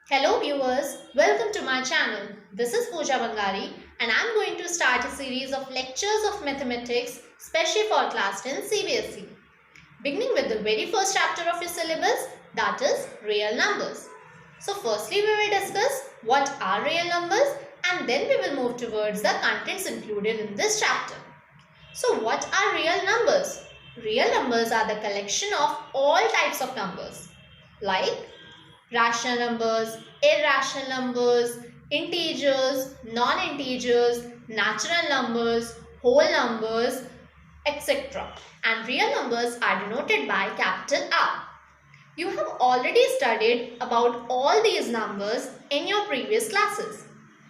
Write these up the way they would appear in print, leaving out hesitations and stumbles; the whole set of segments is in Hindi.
Hello viewers, welcome to my channel. This is Pooja Bangari and I am going to start a series of lectures of mathematics specially for class 10 CBSE. Beginning with the very first chapter of your syllabus, that is real numbers. So firstly we will discuss what are real numbers and then we will move towards the contents included in this chapter. So what are real numbers? Real numbers are the collection of all types of numbers like rational numbers, irrational numbers, integers, non-integers, natural numbers, whole numbers, etc. And real numbers are denoted by capital R. You have already studied about all these numbers in your previous classes.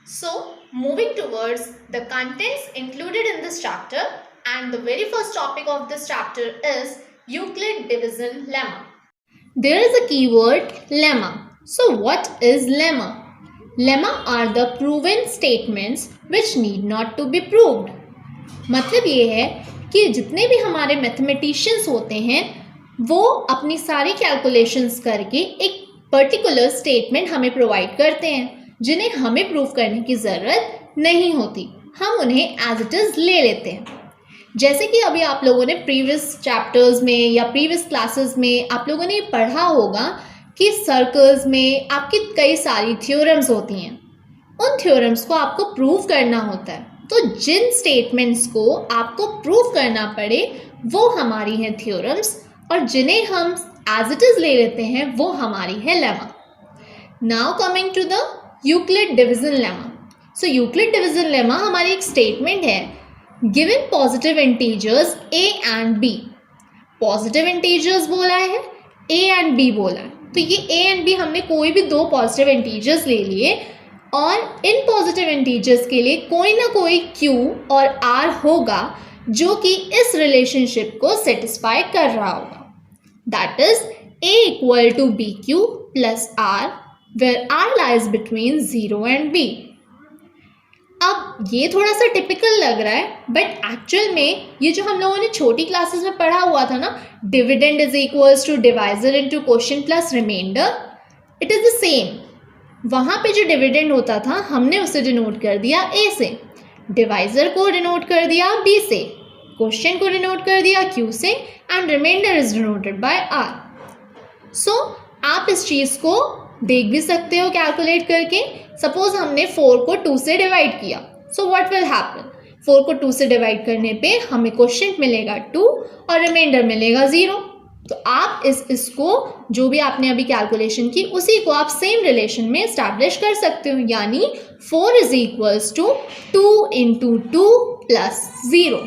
So, moving towards the contents included in this chapter, and the very first topic of this chapter is Euclid division lemma. There is a keyword lemma. So what is lemma? Lemma are the proven statements which need not to be proved. मतलब ये है कि जितने भी हमारे मैथमेटिशियंस होते हैं वो अपनी सारी कैलकुलेशंस करके एक पर्टिकुलर स्टेटमेंट हमें प्रोवाइड करते हैं जिन्हें हमें प्रूव करने की ज़रूरत नहीं होती, हम उन्हें एज इट इज़ ले लेते हैं। जैसे कि अभी आप लोगों ने प्रीवियस चैप्टर्स में या प्रीवियस क्लासेस में आप लोगों ने पढ़ा होगा कि सर्कल्स में आपकी कई सारी थ्योरम्स होती हैं। उन थ्योरम्स को आपको प्रूव करना होता है, तो जिन स्टेटमेंट्स को आपको प्रूव करना पड़े वो हमारी हैं थ्योरम्स और जिन्हें हम एज इट इज़ ले लेते हैं वो हमारी है lemma. Now coming to the Euclid division lemma. So Euclid division lemma हमारी एक स्टेटमेंट है given positive integers a and b। Positive integers बोला है, a एंड b बोला है, तो ये a एंड b हमने कोई भी दो पॉजिटिव इंटीजर्स ले लिए और इन पॉजिटिव इंटीजर्स के लिए कोई ना कोई q और r होगा जो कि इस रिलेशनशिप को सेटिस्फाई कर रहा होगा। That is a equal to bq plus r where r lies between 0 and b। अब ये थोड़ा सा टिपिकल लग रहा है बट एक्चुअल में ये जो हम लोगों ने छोटी क्लासेस में पढ़ा हुआ था ना, dividend is equals to divisor into quotient plus remainder, it is the same. वहाँ पे जो डिविडेंड होता था हमने उसे डिनोट कर दिया a से, डिवाइजर को डिनोट कर दिया b से, क्वोशिएंट को डिनोट कर दिया q से and remainder is denoted by r। So आप इस चीज़ को देख भी सकते हो कैलकुलेट करके। सपोज हमने 4 को 2 से डिवाइड किया, सो व्हाट विल हैपन, 4 को 2 से डिवाइड करने पे हमें क्वोशिएंट मिलेगा 2 और रिमाइंडर मिलेगा 0। तो आप इसको जो भी आपने अभी कैलकुलेशन की उसी को आप सेम रिलेशन में इस्टेब्लिश कर सकते हो, यानी 4 is equals to 2 into 2 plus 0।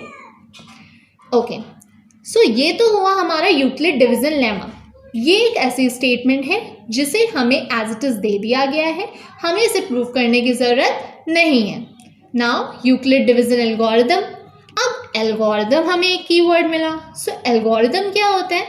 Okay, so ये तो हुआ हमारा यूक्लिड डिविजन लेमा। ये एक ऐसी स्टेटमेंट है जिसे हमें एज इट इज़ दे दिया गया है, हमें इसे प्रूव करने की ज़रूरत नहीं है। Now Euclid division algorithm. अब एल्गोरिदम हमें एक कीवर्ड मिला। सो एल्गोरिदम क्या होता है?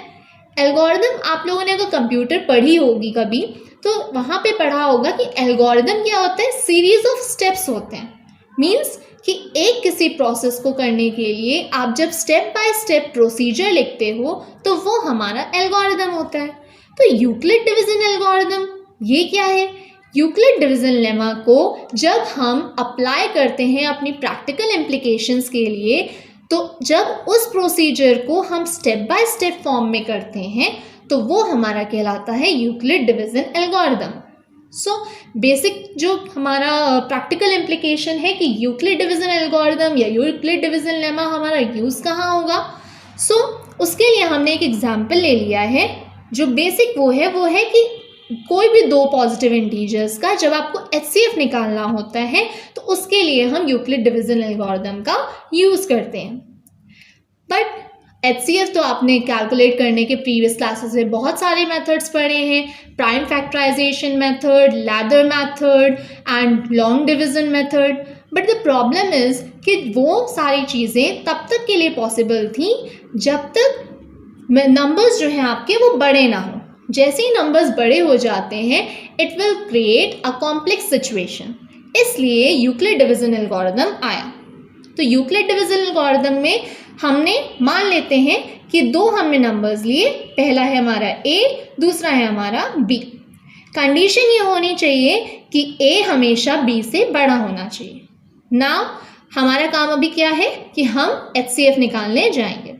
एल्गोरिदम आप लोगों ने अगर कंप्यूटर पढ़ी होगी कभी तो वहाँ पे पढ़ा होगा कि एल्गोरिदम क्या होता है, सीरीज ऑफ स्टेप्स होते हैं। मीन्स कि एक किसी प्रोसेस को करने के लिए आप जब स्टेप बाय स्टेप प्रोसीजर लिखते हो तो वो हमारा एल्गोरिदम होता है। तो यूक्लिड डिविजन एल्गोरिदम ये क्या है? यूक्लिड डिविजन लेमा को जब हम अप्लाई करते हैं अपनी प्रैक्टिकल इम्प्लीकेशंस के लिए, तो जब उस प्रोसीजर को हम स्टेप बाय स्टेप फॉर्म में करते हैं तो वो हमारा कहलाता है Euclid division algorithm. So basic जो हमारा प्रैक्टिकल इम्प्लीकेशन है कि यूक्लिड डिविजन एल्गोरिदम या यूक्लिड डिविजन लेमा हमारा यूज़ कहाँ होगा। सो उसके लिए हमने एक एग्जांपल ले लिया है। जो बेसिक वो है कि कोई भी दो पॉजिटिव इंटीजर्स का जब आपको HCF निकालना होता है तो उसके लिए हम यूक्लिड डिविजन एल्गोरिदम का यूज़ करते हैं। बट HCF तो आपने कैलकुलेट करने के प्रीवियस क्लासेस में बहुत सारे मेथड्स पढ़े हैं, prime factorisation method, ladder method and long division method. But the problem is कि वो सारी चीज़ें तब तक के लिए पॉसिबल थी जब तक नंबर्स जो हैं आपके वो बड़े ना हो। जैसे ही नंबर्स बड़े हो जाते हैं it will create a complex situation, इसलिए यूक्लिड डिविजन एल्गोरिदम आया। तो यूक्लिड डिविजन एल्गोरिदम में हमने मान लेते हैं कि दो हमने नंबर्स लिए, पहला है हमारा a, दूसरा है हमारा b। कंडीशन ये होनी चाहिए कि A हमेशा B से बड़ा होना चाहिए। नाउ हमारा काम अभी क्या है कि हम HCF निकालने जाएंगे।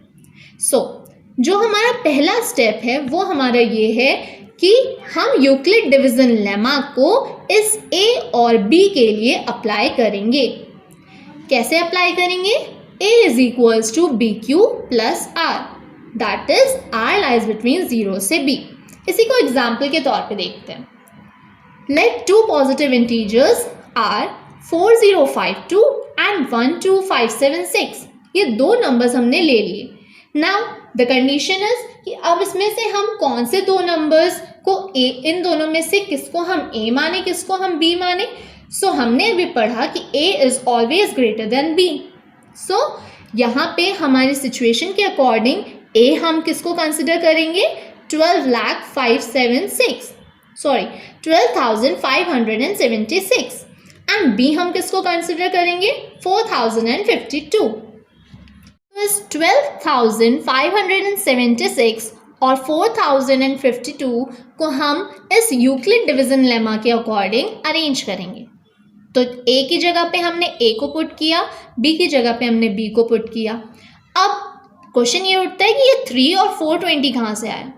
जो हमारा पहला स्टेप है वो हमारा ये है कि हम यूक्लिड डिवीजन लेमा को इस A और B के लिए अप्लाई करेंगे। कैसे अप्लाई करेंगे? A is equals to BQ plus R, that is R lies between 0 से B। इसी को एग्जाम्पल के तौर पे देखते हैं। Let two positive integers are 4052 and 12576, ये दो नंबर्स हमने ले लिए। नाउ द कंडीशन इज कि अब इसमें से हम कौन से दो नंबर्स को A, इन दोनों में से किसको हम A माने, किसको हम B माने। हमने अभी पढ़ा कि A is always greater than B। यहाँ पे हमारी सिचुएशन के अकॉर्डिंग A हम किसको कंसिडर करेंगे? 12,576 एंड B हम किसको कंसिडर करेंगे? 4052। 12,576 और 4052 को हम इस यूक्लिड डिवीजन लेमा के अकॉर्डिंग अरेंज करेंगे। तो A की जगह पे हमने A को पुट किया, B की जगह पे हमने B को पुट किया। अब क्वेश्चन ये उठता है कि ये 3 और 420 कहाँ से आया?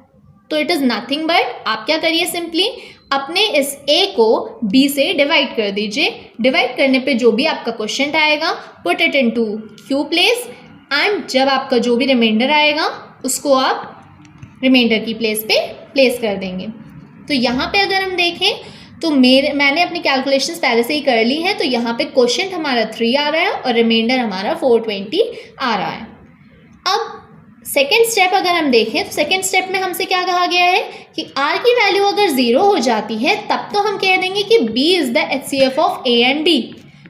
तो इट इज़ नथिंग बट, आप क्या करिए, सिंपली अपने इस A को B से डिवाइड कर दीजिए। डिवाइड करने पे जो भी आपका क्वेश्चन आएगा put it into Q place, and जब आपका जो भी रिमाइंडर आएगा उसको आप रिमाइंडर की प्लेस पे प्लेस कर देंगे। तो यहाँ पे अगर हम देखें तो मैंने अपनी कैलकुलेशंस पहले से ही कर ली है। तो यहाँ पे क्वेश्चन हमारा 3 आ रहा है और रिमाइंडर हमारा 420 आ रहा है। अब सेकेंड स्टेप अगर हम देखें तो सेकेंड स्टेप में हमसे क्या कहा गया है कि R की वैल्यू अगर 0 हो जाती है तब तो हम कह देंगे कि B is the HCF of A and B।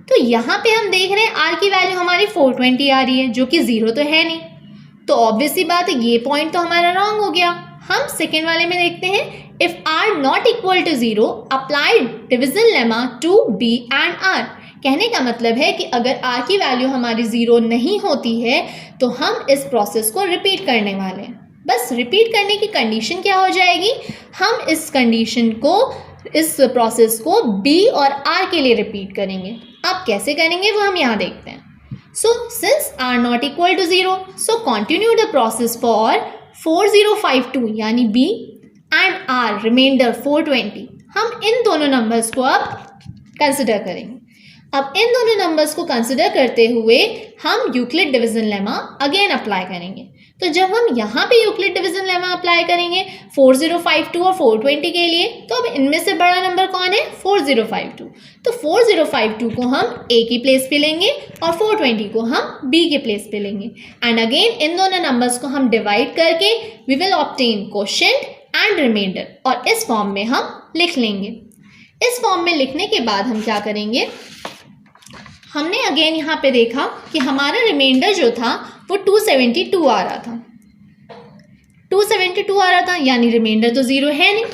तो यहाँ पे हम देख रहे हैं R की वैल्यू हमारी 420 आ रही है, जो कि 0 तो है नहीं। तो ऑब्वियस सी बात है ये पॉइंट तो हमारा रॉन्ग हो गया। हम सेकेंड वाले में देखते हैं, if R not equal to 0 apply division lemma to B and R। कहने का मतलब है कि अगर R की वैल्यू हमारी 0 नहीं होती है तो हम इस प्रोसेस को रिपीट करने वाले हैं। बस रिपीट करने की कंडीशन क्या हो जाएगी, हम इस कंडीशन को, इस प्रोसेस को B और R के लिए रिपीट करेंगे। अब कैसे करेंगे वो हम यहाँ देखते हैं। Since R not equal to 0, so continue the process for 4052 यानी B and R remainder 420। हम इन दोनों नंबर्स को अब कंसिडर करेंगे। अब इन दोनों नंबर्स को कंसिडर करते हुए हम Euclid division lemma again apply करेंगे। तो जब हम यहाँ पे यूक्लिड डिवीजन लेमा अप्लाई करेंगे 4052 और 420 के लिए, तो अब इनमें से बड़ा नंबर कौन है? 4052। तो 4052 को हम A की प्लेस पे लेंगे और 420 को हम B के प्लेस पे लेंगे। एंड अगेन इन दोनों नंबर्स को हम डिवाइड करके we will obtain quotient and remainder, और इस फॉर्म में हम लिख लेंगे। इस फॉर्म में लिखने के बाद हम क्या करेंगे, हमने अगेन यहाँ पे देखा कि हमारा रिमाइंडर जो था वो 272 आ रहा था। 272 आ रहा था यानी रिमाइंडर तो 0 है नहीं।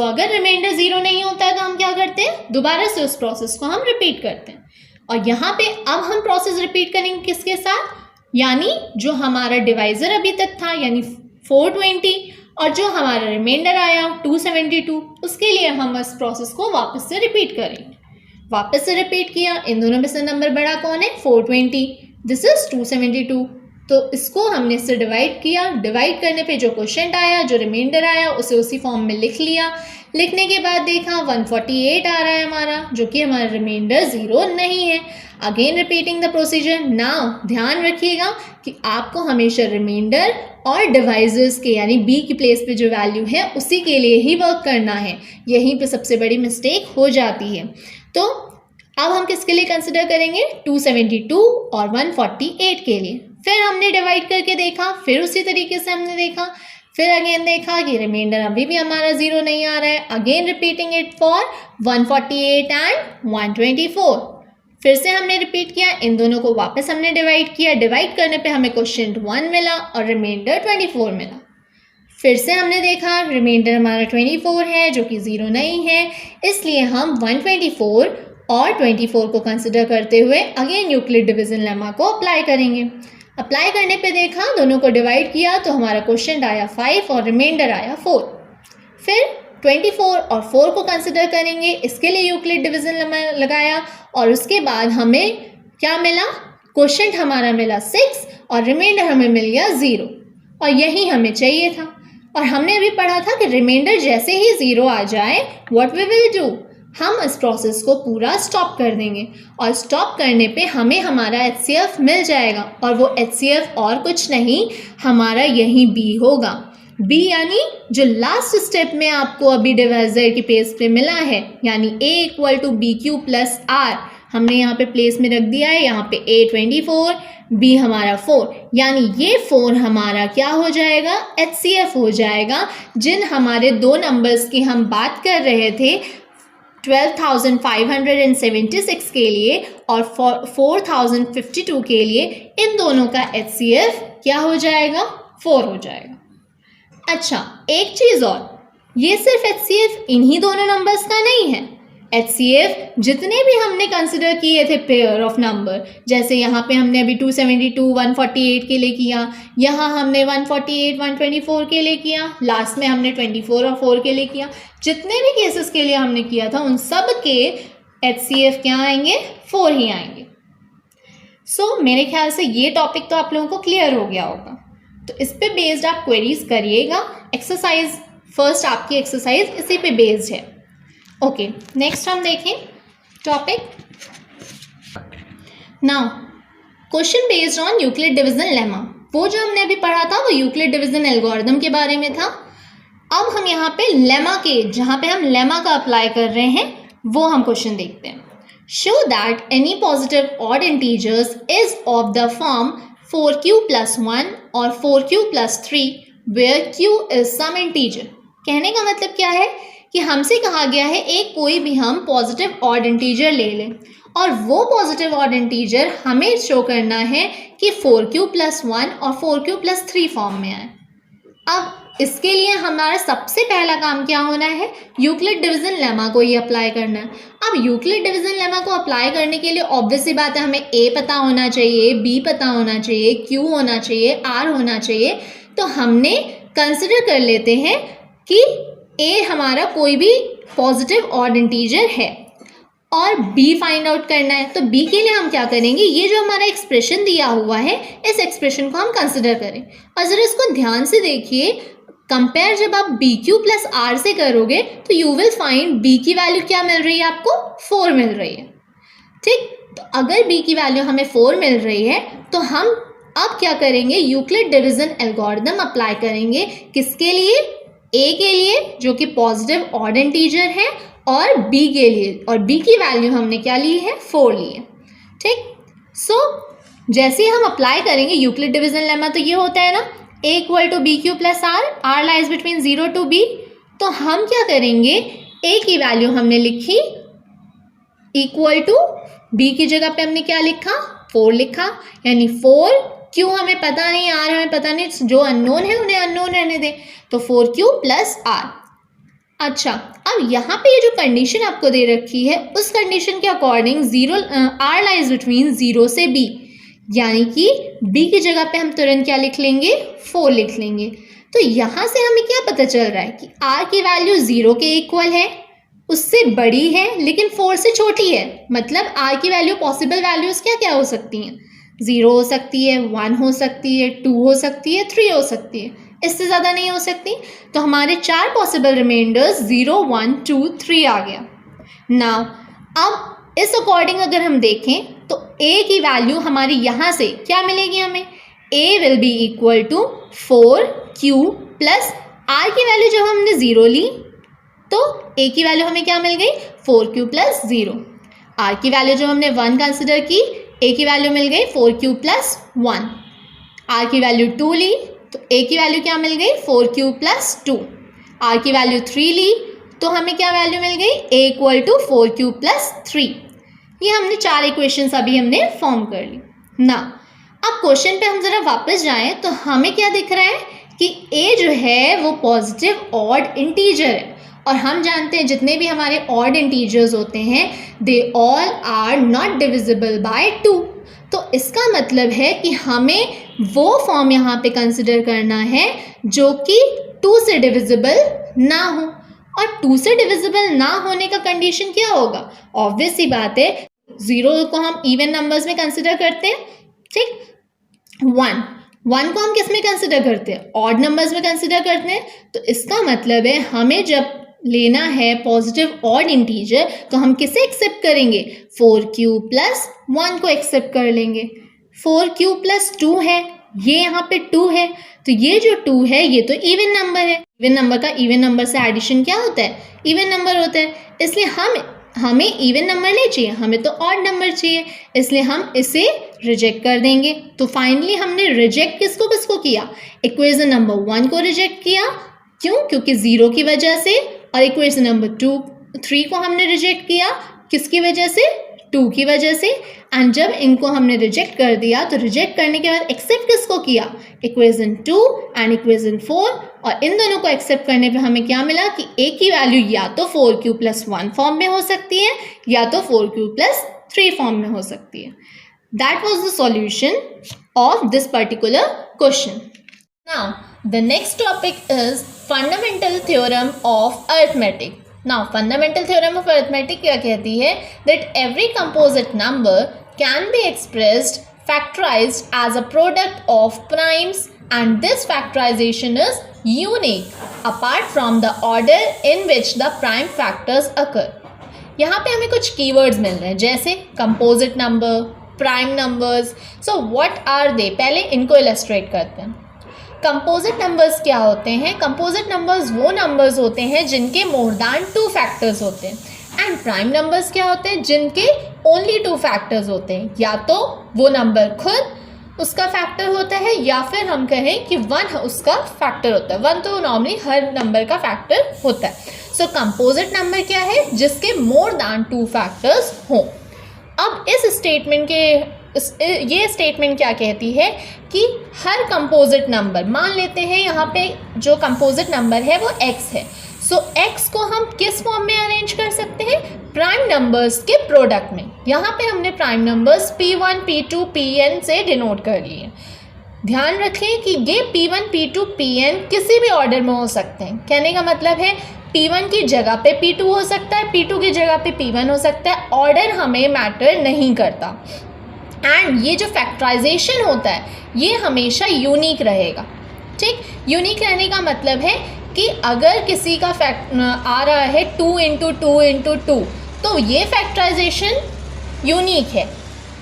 अगर रिमाइंडर 0 नहीं होता है तो हम क्या करते हैं, दोबारा से उस प्रोसेस को हम रिपीट करते हैं। और यहाँ पे अब हम प्रोसेस रिपीट करेंगे किसके साथ, यानी जो हमारा डिवाइजर अभी तक था यानी 420 और जो हमारा रिमाइंडर आया 272, उसके लिए हम इस प्रोसेस को वापस से रिपीट करेंगे। वापस से रिपीट किया, इन दोनों में से नंबर बड़ा कौन है? 420, दिस इज 272। तो इसको हमने इससे डिवाइड किया, डिवाइड करने पे जो क्वोशिएंट आया, जो रिमाइंडर आया, उसे उसी फॉर्म में लिख लिया। लिखने के बाद देखा 148 आ रहा है हमारा, जो कि हमारा रिमाइंडर 0 नहीं है। Again repeating the procedure. Now ध्यान रखिएगा कि आपको हमेशा रिमाइंडर और डिवाइजर्स के यानी B की प्लेस पे जो वैल्यू है उसी के लिए ही वर्क करना है। यहीं पे सबसे बड़ी मिस्टेक हो जाती है। तो अब हम किसके लिए कंसिडर करेंगे? 272 और 148 के लिए। फिर हमने डिवाइड करके देखा, फिर उसी तरीके से हमने देखा, फिर अगेन देखा कि रिमाइंडर अभी भी हमारा 0 नहीं आ रहा है। Again repeating it for 148 and 124। फिर से हमने रिपीट किया, इन दोनों को वापस हमने डिवाइड किया। डिवाइड करने पे हमें क्वोशिएंट 1 मिला और रिमाइंडर 24 मिला। फिर से हमने देखा रिमाइंडर हमारा 24 है जो कि 0 नहीं है, इसलिए हम 124 और 24 को कंसिडर करते हुए अगेन यूक्लिड डिवीजन लेमा को अप्लाई करेंगे। अप्लाई करने पे देखा, दोनों को डिवाइड किया तो हमारा क्वोशिएंट आया 5 और रिमाइंडर आया 4। फिर 24 और 4 को कंसिडर करेंगे, इसके लिए यूक्लिड डिवीजन लगाया और उसके बाद हमें क्या मिला, क्वोशिएंट हमारा मिला 6 और रिमाइंडर हमें मिल गया 0 और यही हमें चाहिए था। और हमने अभी पढ़ा था कि रिमाइंडर जैसे ही 0 आ जाए व्हाट वी विल डू, हम इस प्रोसेस को पूरा स्टॉप कर देंगे और स्टॉप करने पे हमें हमारा HCF मिल जाएगा और वो HCF और कुछ नहीं हमारा यही B होगा। B यानी जो लास्ट स्टेप में आपको अभी डिवाइजर की पेज पे मिला है, यानी A equal to BQ plus R हमने यहाँ पे प्लेस में रख दिया है, यहाँ पे A 24, B हमारा 4, यानी ये 4 हमारा क्या हो जाएगा, HCF हो जाएगा। जिन हमारे दो नंबर्स की हम बात कर रहे थे 12,576 के लिए और 4,052 के लिए, इन दोनों का HCF क्या हो जाएगा, 4 हो जाएगा। अच्छा, एक चीज़ और, ये सिर्फ HCF इन्हीं दोनों नंबर्स का नहीं है, HCF जितने भी हमने कंसिडर किए थे पेयर ऑफ नंबर, जैसे यहाँ पे हमने अभी 272 148 के लिए किया, यहाँ हमने 148 124 के लिए किया, लास्ट में हमने 24 और 4 के लिए किया, जितने भी केसेस के लिए हमने किया था उन सब के HCF क्या आएंगे, 4 ही आएंगे। सो मेरे ख्याल से ये टॉपिक तो आप लोगों को क्लियर हो गया होगा, तो इस पे बेस्ड आप क्वेरीज करिएगा। एक्सरसाइज फर्स्ट आपकी एक्सरसाइज इसी पे बेस्ड है। ओके, नेक्स्ट हम देखें topic now, question based on Euclid division lemma. वो जो हमने अभी पढ़ा था वो यूक्लिड डिवीजन एल्गोरिथम के बारे में था। अब हम यहाँ पे लेमा के, जहाँ पे हम लेमा का अप्लाई कर रहे हैं, वो हम क्वेश्चन देखते हैं। Show that any positive odd integers is of the form 4q plus 1 और 4q plus 3 where q is some integer. कहने का मतलब क्या है कि हमसे कहा गया है एक कोई भी हम पॉजिटिव ऑड इंटीजर ले लें और वो पॉजिटिव ऑड इंटीजर हमें शो करना है कि 4q प्लस 1 और 4q प्लस 3 फॉर्म में आए। अब इसके लिए हमारा सबसे पहला काम क्या होना है, यूक्लिड डिवीजन लेमा को ही अप्लाई करना है। अब यूक्लिड डिवीजन लेमा को अप्लाई करने के लिए ऑब्वियस सी बात है, हमें A पता होना चाहिए, B पता होना चाहिए, Q होना चाहिए, R होना चाहिए। तो हमने कंसिडर कर लेते हैं कि A हमारा कोई भी पॉजिटिव ऑड इंटीजर है और B फाइंड आउट करना है। तो B के लिए हम क्या करेंगे, ये जो हमारा एक्सप्रेशन दिया हुआ है इस एक्सप्रेशन को हम कंसिडर करें और ज़रा इसको ध्यान से देखिए। कंपेयर जब आप BQ प्लस R से करोगे तो यू विल फाइंड B की वैल्यू क्या मिल रही है, आपको 4 मिल रही है। ठीक, तो अगर B की वैल्यू हमें 4 मिल रही है तो हम अब क्या करेंगे, यूक्लिड डिवीजन एल्गोरिथम अप्लाई करेंगे। किसके लिए, A के लिए जो कि पॉजिटिव ऑड इंटीजर है और B के लिए, और B की वैल्यू हमने क्या ली है, 4 ली है। ठीक, सो जैसे ही हम अप्लाई करेंगे यूक्लिड डिवीजन लेमा, तो ये होता है ना A equal to BQ plus R lies between 0 to B। तो हम क्या करेंगे, A की वैल्यू हमने लिखी इक्वल टू B की जगह पे हमने क्या लिखा, 4 लिखा, यानी 4, Q हमें पता नहीं, R हमें पता नहीं, जो अननोन है उन्हें अननोन रहने दें, तो 4Q प्लस R। अच्छा, अब यहाँ पे ये जो कंडीशन आपको दे रखी है उस कंडीशन के अकॉर्डिंग R लाइज बिटवीन 0 से B, यानी कि B की जगह पे हम तुरंत क्या लिख लेंगे, 4 लिख लेंगे। तो यहाँ से हमें क्या पता चल रहा है कि R की वैल्यू 0 के इक्वल है, उससे बड़ी है लेकिन 4 से छोटी है। मतलब R की वैल्यू, पॉसिबल वैल्यूज़ क्या क्या हो सकती हैं, 0 हो सकती है, 1 हो सकती है, 2 हो सकती है, 3 हो सकती है, इससे ज़्यादा नहीं हो सकती। तो हमारे 4 पॉसिबल रिमाइंडर्स 0 1 2 3 आ गया। नाउ अब इस अकॉर्डिंग अगर हम देखें तो A की वैल्यू हमारी यहाँ से क्या मिलेगी हमें, A will be equal to 4Q plus R की वैल्यू जब हमने 0 ली तो A की वैल्यू हमें क्या मिल गई, 4Q प्लस 0। R की वैल्यू जब हमने 1 कंसिडर की, A की वैल्यू मिल गई 4Q प्लस 1। R की वैल्यू 2 ली तो A की वैल्यू क्या मिल गई, 4Q प्लस 2। R की वैल्यू 3 ली तो हमें क्या वैल्यू मिल गई, A equal to 4Q plus 3। ये हमने 4 इक्वेशंस अभी हमने फॉर्म कर ली ना। अब क्वेश्चन पे हम ज़रा वापस जाएं तो हमें क्या दिख रहा है कि A जो है वो पॉजिटिव ऑड इंटीजर है और हम जानते हैं जितने भी हमारे ऑड इंटीजर्स होते हैं they all are not divisible by 2। तो इसका मतलब है कि हमें वो फॉर्म यहाँ पे कंसिडर करना है जो कि 2 से डिविजिबल ना हो। और 2 से डिविजिबल ना होने का कंडीशन क्या होगा? ऑब्वियस सी बात है, 0 को हम इवन नंबर्स में कंसिडर करते हैं, ठीक। 1 को हम किस में कंसिडर करते हैं? ऑड नंबर्स में कंसिडर करते हैं। तो इसका मतलब है हमें जब लेना है पॉजिटिव ऑड इंटीजर तो हम किसे एक्सेप्ट करेंगे? 4q प्लस 1 को एक्सेप्ट कर लेंगे। 4q प्लस 2 है, ये यहाँ पे 2 है, तो ये जो 2 है ये तो इवन नंबर है। इवन नंबर का इवन नंबर से एडिशन क्या होता है? इवन नंबर होता है। इसलिए हमें इवन नंबर नहीं चाहिए, हमें तो ऑड नंबर चाहिए, इसलिए हम इसे रिजेक्ट कर देंगे। तो फाइनली हमने रिजेक्ट किसको किसको किया? इक्वेशन नंबर 1 को रिजेक्ट किया। क्यों? क्योंकि 0 की वजह से। और इक्वेशन नंबर 3 को हमने रिजेक्ट किया, किसकी वजह से? 2 की वजह से। एंड जब इनको हमने रिजेक्ट कर दिया तो रिजेक्ट करने के बाद एक्सेप्ट किसको किया? Equation 2 and equation 4। और इन दोनों को एक्सेप्ट करने पे हमें क्या मिला कि a की वैल्यू या तो 4q प्लस 1 फॉर्म में हो सकती है या तो 4q प्लस 3 फॉर्म में हो सकती है। That was the solution of this particular question. Now the next topic is fundamental theorem of arithmetic. Now, fundamental theorem of arithmetic क्या कहती है? That every composite number can be expressed factorized as a product of primes and this factorization is unique apart from the order in which the prime factors occur. यहाँ पे हमें कुछ keywords मिल रहे हैं जैसे composite number, prime numbers. So what are they? पहले इनको illustrate करते हैं। कंपोजिट नंबर्स क्या होते हैं? कंपोजिट नंबर्स वो नंबर्स होते हैं जिनके मोर दैन 2 फैक्टर्स होते हैं। एंड प्राइम नंबर्स क्या होते हैं? जिनके ओनली 2 फैक्टर्स होते हैं। या तो वो नंबर खुद उसका फैक्टर होता है या फिर हम कहें कि 1 उसका फैक्टर होता है। 1 तो नॉर्मली हर नंबर का फैक्टर होता है। सो कंपोजिट नंबर क्या है? जिसके मोर दैन 2 फैक्टर्स हों। अब इस स्टेटमेंट के ये स्टेटमेंट क्या कहती है कि हर कंपोजिट नंबर, मान लेते हैं यहाँ पे जो कंपोजिट नंबर है वो x है। सो x को हम किस फॉर्म में अरेंज कर सकते हैं? प्राइम नंबर्स के प्रोडक्ट में। यहाँ पे हमने prime numbers p1, p2, pn से डिनोट कर लिए। ध्यान रखें कि ये p1, p2, pn किसी भी ऑर्डर में हो सकते हैं। कहने का मतलब है p1 की जगह पे p2 हो सकता है, p2 की जगह पे p1 हो सकता है। ऑर्डर हमें मैटर नहीं करता। एंड ये जो फैक्टराइजेशन होता है ये हमेशा यूनिक रहेगा, ठीक। यूनिक रहने का मतलब है कि अगर किसी का आ रहा है 2 इंटू 2 इंटू 2 तो ये फैक्टराइजेशन यूनिक है,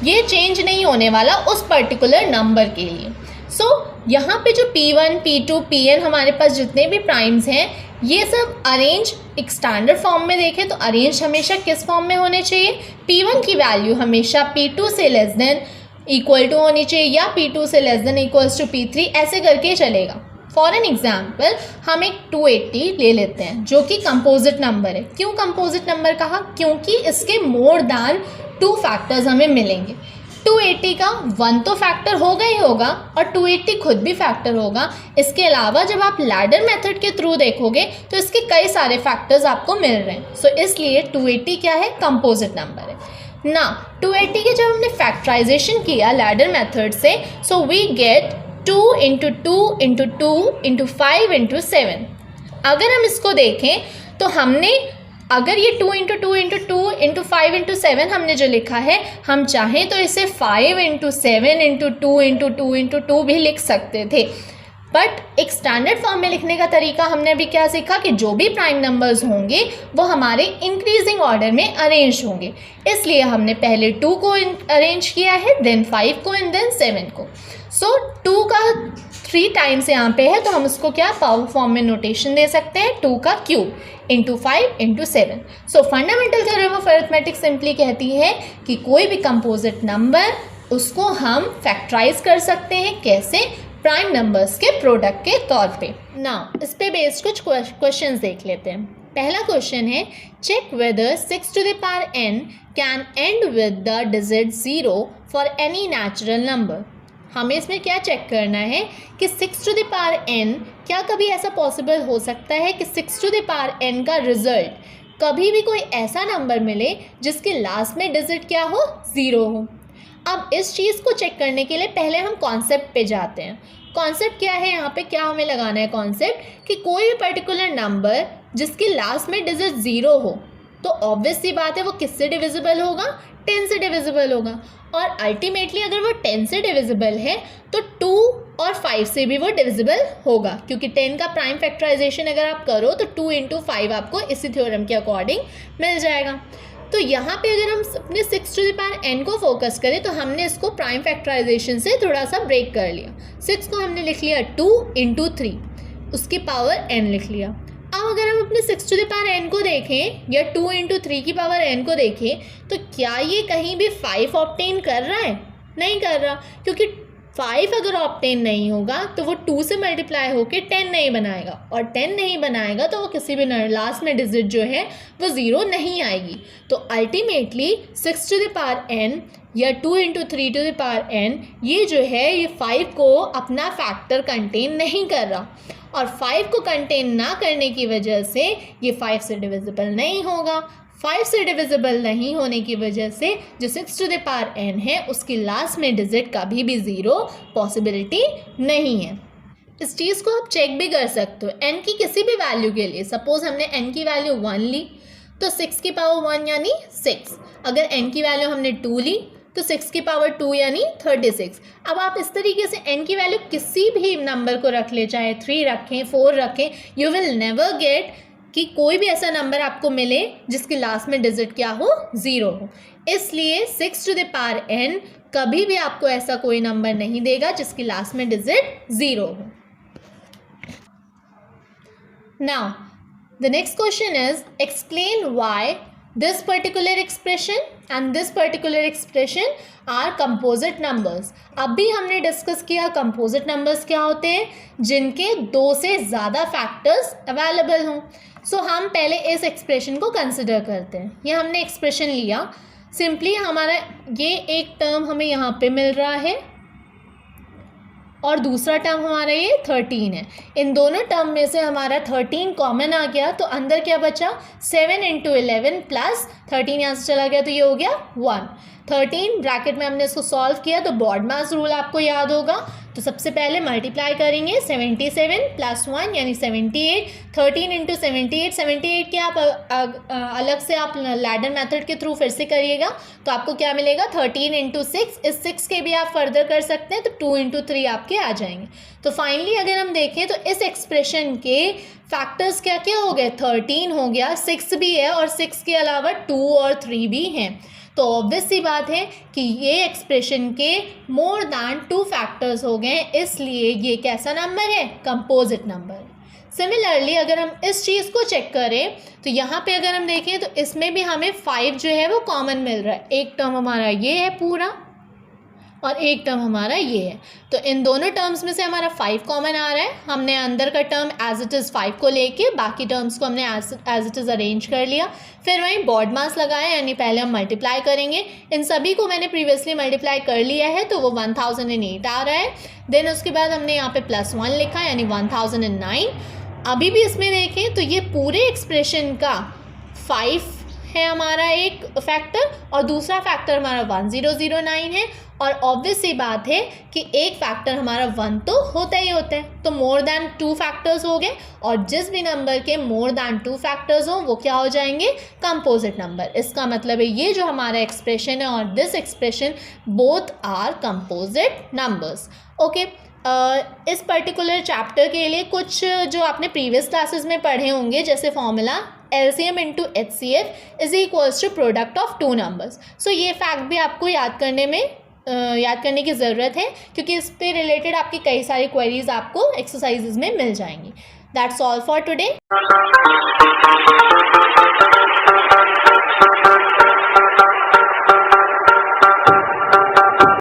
ये चेंज नहीं होने वाला उस पर्टिकुलर नंबर के लिए। सो यहाँ पे जो p1, p2, pn हमारे पास जितने भी प्राइम्स हैं ये सब अरेंज एक स्टैंडर्ड फॉर्म में देखें तो अरेंज हमेशा किस फॉर्म में होने चाहिए? p1 की वैल्यू हमेशा p2 से लेस देन इक्वल टू होनी चाहिए या p2 से less than equals to p3, ऐसे करके चलेगा। फॉर एन एग्जाम्पल हम एक 280 ले लेते हैं जो कि कंपोजिट नंबर है। क्यों कंपोजिट नंबर कहा? क्योंकि इसके मोर दैन 2 फैक्टर्स हमें मिलेंगे। 280 का 1 तो फैक्टर होगा ही होगा और 280 खुद भी फैक्टर होगा। इसके अलावा जब आप लैडर मेथड के थ्रू देखोगे तो इसके कई सारे फैक्टर्स आपको मिल रहे हैं। सो इसलिए 280 क्या है? कंपोजिट नंबर है ना। 280 के जब हमने फैक्टराइजेशन किया लैडर मेथड से, so we get 2 into 2 into 2 into 5 into 7। अगर हम इसको देखें तो हमने अगर ये 2 इंटू 2 इंटू 2 इंटू 5 इंटू 7 हमने जो लिखा है, हम चाहें तो इसे 5 इंटू 7 इंटू 2 इंटू 2 इंटू 2 भी लिख सकते थे। बट एक स्टैंडर्ड फॉर्म में लिखने का तरीका हमने अभी क्या सीखा कि जो भी प्राइम नंबर्स होंगे वो हमारे इंक्रीजिंग ऑर्डर में अरेंज होंगे। इसलिए हमने पहले 2 को अरेंज किया है, देन 5 को एंड देन 7 को। सो 2 का 3 टाइम्स यहाँ पे है तो हम उसको क्या पावर फॉर्म में नोटेशन दे सकते हैं, 2 का cube into 5 into 7। So fundamental theorem of arithmetic simply कहती है कि कोई भी कंपोजिट नंबर उसको हम फैक्टराइज कर सकते हैं, कैसे? प्राइम नंबर्स के प्रोडक्ट के तौर पे। नाउ इस पे बेस्ड कुछ क्वेश्चंस देख लेते हैं। पहला क्वेश्चन है check whether 6 to the power n can end with the digit 0 for any natural number. हमें इसमें क्या चेक करना है कि 6 टू द पावर n क्या कभी ऐसा पॉसिबल हो सकता है कि 6 टू द पावर n का रिजल्ट कभी भी कोई ऐसा नंबर मिले जिसके लास्ट में डिजिट क्या हो? 0 हो। अब इस चीज़ को चेक करने के लिए पहले हम कॉन्सेप्ट पे जाते हैं। कॉन्सेप्ट क्या है? यहाँ पे क्या हमें लगाना है कॉन्सेप्ट कि कोई भी पर्टिकुलर नंबर जिसकी लास्ट में डिजिट 0 हो, तो ऑब्वियस सी बात है वो किससे डिविजिबल होगा, 10 से डिविजिबल होगा। और अल्टीमेटली अगर वो 10 से डिविजिबल है तो 2 और 5 से भी वो डिविजिबल होगा, क्योंकि 10 का प्राइम फैक्टराइजेशन अगर आप करो तो 2 × 5 आपको इसी थ्योरम के अकॉर्डिंग मिल जाएगा। तो यहाँ पे अगर हम अपने 6n को फोकस करें तो हमने इसको प्राइम फैक्टराइजेशन से थोड़ा सा ब्रेक कर लिया। 6 को हमने लिख लिया 2 × 3, उसकी पावर n लिख लिया। अब अगर हम अपने 6n को देखें या 2 × 3 की पावर n को देखें तो क्या ये कहीं भी 5 ऑब्टेन कर रहा है? नहीं कर रहा, क्योंकि 5 अगर ऑब्टेन नहीं होगा तो वो 2 से मल्टीप्लाई होकर 10 नहीं बनाएगा, और 10 नहीं बनाएगा तो वो किसी भी लास्ट में डिजिट जो है वो 0 नहीं आएगी। तो अल्टीमेटली 6n या 2 × 3n ये जो है ये 5 को अपना फैक्टर कंटेन नहीं कर रहा, और 5 को कंटेन ना करने की वजह से ये 5 से डिविजिबल नहीं होगा। 5 से डिविजिबल नहीं होने की वजह से जो 6n है उसकी लास्ट में डिजिट कभी भी 0 पॉसिबिलिटी नहीं है। इस चीज़ को आप चेक भी कर सकते हो n की किसी भी वैल्यू के लिए। सपोज हमने n की वैल्यू 1 ली तो 6 की पावर 1 यानी 6। अगर n की वैल्यू हमने 2 ली तो 6 की पावर 2 यानी 36। अब आप इस तरीके से n की वैल्यू किसी भी नंबर को रख ले, चाहे 3 रखें 4 रखें, यू विल नेवर गेट कि कोई भी ऐसा नंबर आपको मिले जिसकी लास्ट में डिजिट क्या हो, 0 हो। इसलिए 6n कभी भी आपको ऐसा कोई नंबर नहीं देगा जिसकी लास्ट में डिजिट 0 हो। Now the next question is explain why this particular expression and this particular expression are composite numbers। अभी हमने डिस्कस किया composite numbers क्या होते हैं, जिनके 2 से ज़्यादा फैक्टर्स अवेलेबल हों। सो हम पहले इस एक्सप्रेशन को कंसिडर करते हैं। ये हमने एक्सप्रेशन लिया, सिंपली हमारा ये एक टर्म हमें यहाँ पे मिल रहा है और दूसरा टर्म हमारा ये 13 है। इन दोनों टर्म में से हमारा 13 कॉमन आ गया तो अंदर क्या बचा, 7 × 11 प्लस 13 यहाँ से चला गया तो ये हो गया 1। 13 ब्रैकेट में हमने इसको सॉल्व किया तो BODMAS रूल आपको याद होगा। तो सबसे पहले मल्टीप्लाई करेंगे 77 प्लस 1 यानी 78। 13 × 78, 78 के आप अलग से आप लैडर मेथड के थ्रू फिर से करिएगा तो आपको क्या मिलेगा, 13 × 6। इस 6 के भी आप फर्दर कर सकते हैं तो 2 × 3 आपके आ जाएंगे। तो फाइनली अगर हम देखें तो इस एक्सप्रेशन के फैक्टर्स क्या क्या हो गए, 13 हो गया, 6 भी है और 6 के अलावा 2 और 3 भी हैं। तो ऑब्वियस सी बात है कि ये एक्सप्रेशन के मोर दैन 2 फैक्टर्स हो गए, इसलिए ये कैसा नंबर है, कंपोजिट नंबर। सिमिलरली अगर हम इस चीज़ को चेक करें तो यहाँ पे अगर हम देखें तो इसमें भी हमें 5 जो है वो कॉमन मिल रहा है। एक टर्म हमारा ये है पूरा और एक टर्म हमारा ये है, तो इन दोनों टर्म्स में से हमारा 5 कॉमन आ रहा है। हमने अंदर का टर्म एज इट इज़ 5 को लेके बाकी टर्म्स को हमने एज इट इज़ अरेंज कर लिया। फिर वहीं BODMAS लगाया, यानी पहले हम मल्टीप्लाई करेंगे। इन सभी को मैंने प्रीवियसली मल्टीप्लाई कर लिया है तो वो 1008 आ रहा है। देन उसके बाद हमने यहाँ पे +1 लिखा यानी 1009। अभी भी इसमें देखें तो ये पूरे एक्सप्रेशन का 5 है हमारा एक फैक्टर और दूसरा फैक्टर हमारा 1009 है। और ऑब्वियस सी बात है कि एक फैक्टर हमारा 1 तो होता ही होता है, तो मोर दैन 2 फैक्टर्स हो गए। और जिस भी नंबर के मोर दैन 2 फैक्टर्स हों वो क्या हो जाएंगे, कंपोजिट नंबर। इसका मतलब है ये जो हमारा एक्सप्रेशन है और this expression both are composite numbers. Okay, इस पर्टिकुलर चैप्टर के लिए कुछ जो आपने प्रीवियस क्लासेस में पढ़े होंगे, जैसे formula LCM × HCF is equals to product of 2 numbers. So ये फैक्ट भी आपको याद करने की ज़रूरत है, क्योंकि इस पे रिलेटेड आपकी कई सारी क्वेरीज आपको एक्सरसाइजेज में मिल जाएंगी। That's all for today.